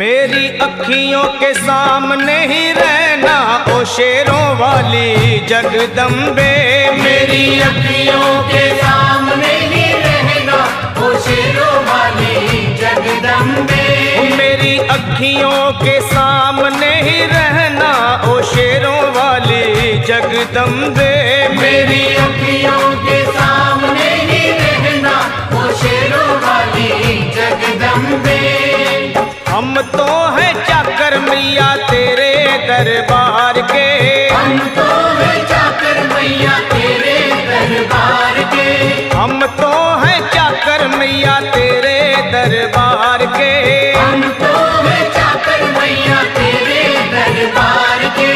मेरी अखियों के सामने ही रहना ओ शेरों वाली जगदम्बे। मेरी अखियों के सामने ही रहना ओ शेरों वाली जगदम्बे। मेरी अखियों के सामने ही रहना ओ शेरों वाली जगदम्बे। मेरी अखियों के सामने ही रहना ओ शेरों वाली जगदम्बे। हम तो हैं चाकर मैया तेरे दरबार के। हम तो हैं चाकर मैया तेरे दरबार के। हम तो हैं चाकर मैया तेरे दरबार के। हम तो हैं चाकर मैया तेरे दरबार के।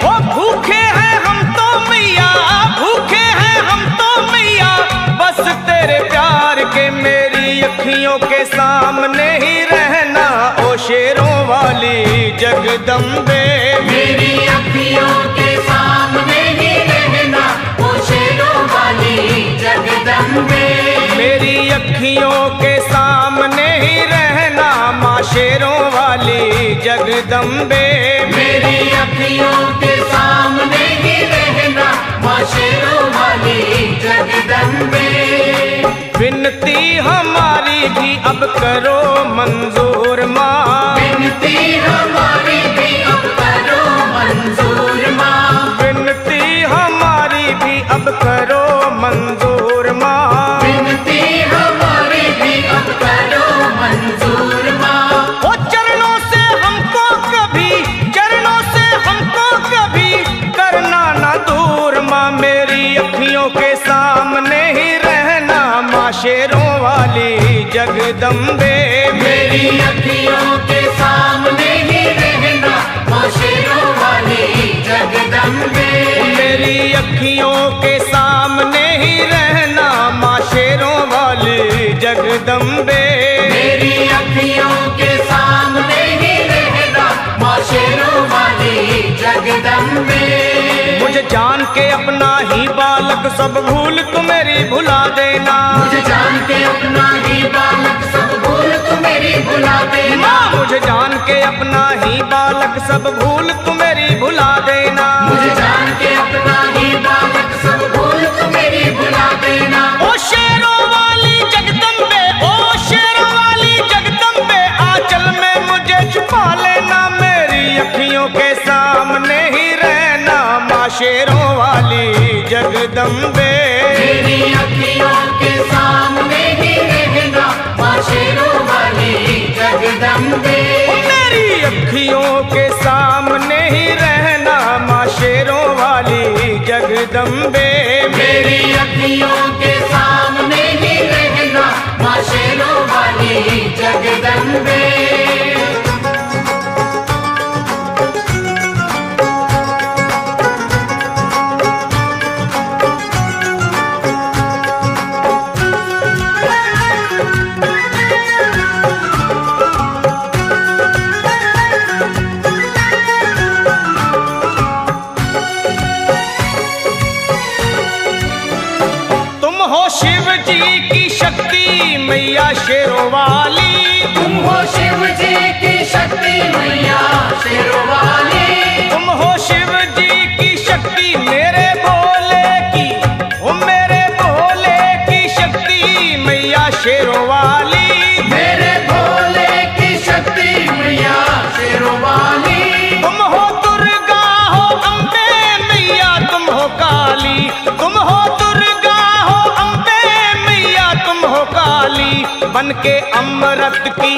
ओ भूखे हैं हम तो मैया, भूखे हैं हम तो मैया बस तेरे प्यार के। मेरी अखियों के सामने ही रहना ओ शेरों वाली जगदम्बे। मेरी अखियों के सामने ही रहना ओ शेरों वाली जगदम्बे। मेरी अखियों के सामने ही रहना माँ शेरों वाली जगदम्बे। मेरी अखियों के सामने ही रहना माँ शेरों वाली जगदम्बे। विनती हमारी भी अब करो मंजूर माँ। विनती हमारी भी अब करो मंजूर माँ। विनती हमारी भी अब करो मंजूर माँ। विनती हमारी भी अब करो मंजूर माँ। ओ चरणों से हमको कभी, चरणों से हमको कभी करना ना दूर माँ। मेरी अखियों के सामने ही रहना माँ शेरों वाली जगदम्बे। मेरी अखियों के सामने ही रहना माँ शेरों वाली जगदम्बे। मेरी अखियों के सामने ही रहना माँ शेरों वाली जगदम्बे। मेरी अखियों के सामने ही रहना माँ शेरों वाली जगदम्बे। मुझे जान के अपना ही बालक सब भूल तू मेरी भुला देना। मुझे जान के अपना ही बालक सब भूल तू मेरी भुला देना। मुझे जान के अपना ही बालक सब भूल तू मेरी भुला देना। मुझे जान के अपना ही बालक सब भूल तू मेरी भुला देना। ओ शेरों वाली जगदम्बे, ओ शेरों वाली जगदम्बे आंचल में मुझे छुपा लेना। मेरी अखियों के सामने ही रहना माँ शेरों वाली जगदम्बे। मेरी अखियों के सामने ही रहना माँ शेरों वाली जगदम्बे। मेरी अखियों के सामने ही रहना माँ शेरों वाली जगदम्बे। मेरी अखियों के सामने ही रहना माँ शेरों वाली जगदम्बे। शिव जी की शक्ति मैया शेरों वाली। तुम हो शिव जी की शक्ति मैया शेरों वाली। तुम हो शिव जी की शक्ति मेरे भोले की, ओ मेरे भोले की शक्ति मैया शेरों वाली। मेरे भोले की शक्ति मैया शेरों वाली। तुम हो दुर्गा हो अम्बे मैया तुम हो काली। तुम हो दुर्गा हो अम्बे मैया तुम हो काली। बन के अमृत की,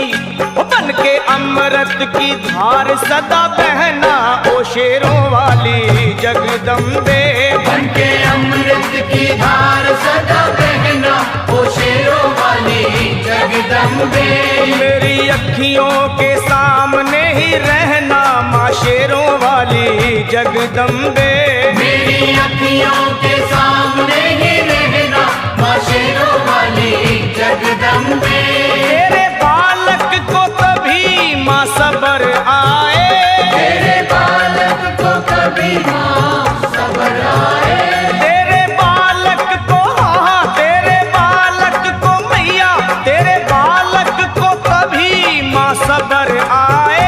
बन के अमृत की धार सदा बहना ओ शेरों वाली जगदम्बे। बन के अमृत की धार सदा बहना ओ शेरों वाली जगदम्बे। मेरी अखियों के सामने ही रहना माँ शेरों वाली जगदम्बे। मेरी अखियों के सामने ही रहना माँ शेरों वाली जगदम्बे। तेरे बालक को कभी माँ सबर आए। तेरे बालक को कभी माँ सबर आए। तेरे बालक को, हाँ तेरे बालक को मैया, तेरे बालक को कभी माँ सबर आए।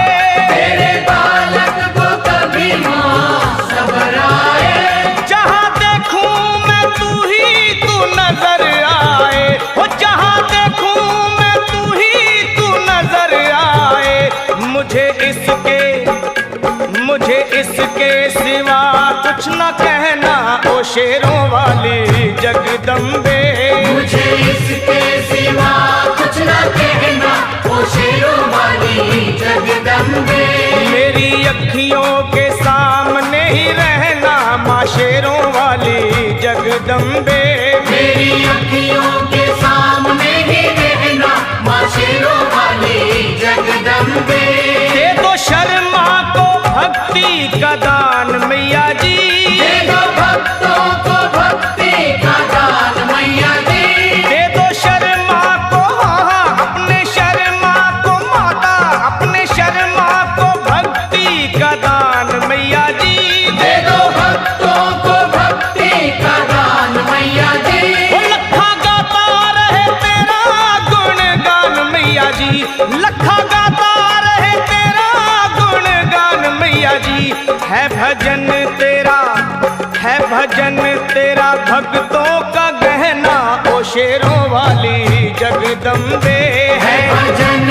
मुझे इसके सिवा कुछ न कहना ओ शेरों वाली जगदम्बे। मुझे इसके सिवा कुछ न कहना ओ शेरों वाली जगदम्बे। मेरी अखियों के सामने ही रहना माँ शेरों वाली जगदम्बे। मेरी अखियों के सामने ही रहना माँ शेरों वाली जगदम्बे। दे दो शर्मा को भक्ति का दान मैया जी। दे दो भक्तों को भक्ति का दान मैया जी। दे दो शर्मा को अपने शर्मा को माता, अपने शर्मा को भक्ति का दान मैया जी। दे दो भक्तों को भक्ति का दान मैया जी। वो लखा गाता रहे तेरा गुणगान मैया जी। लखा गाता रहे तेरा गुणगान मैया जी। है भजन तेरा भक्तों का गहना ओ शेरों वाली जगदम्बे। है भजन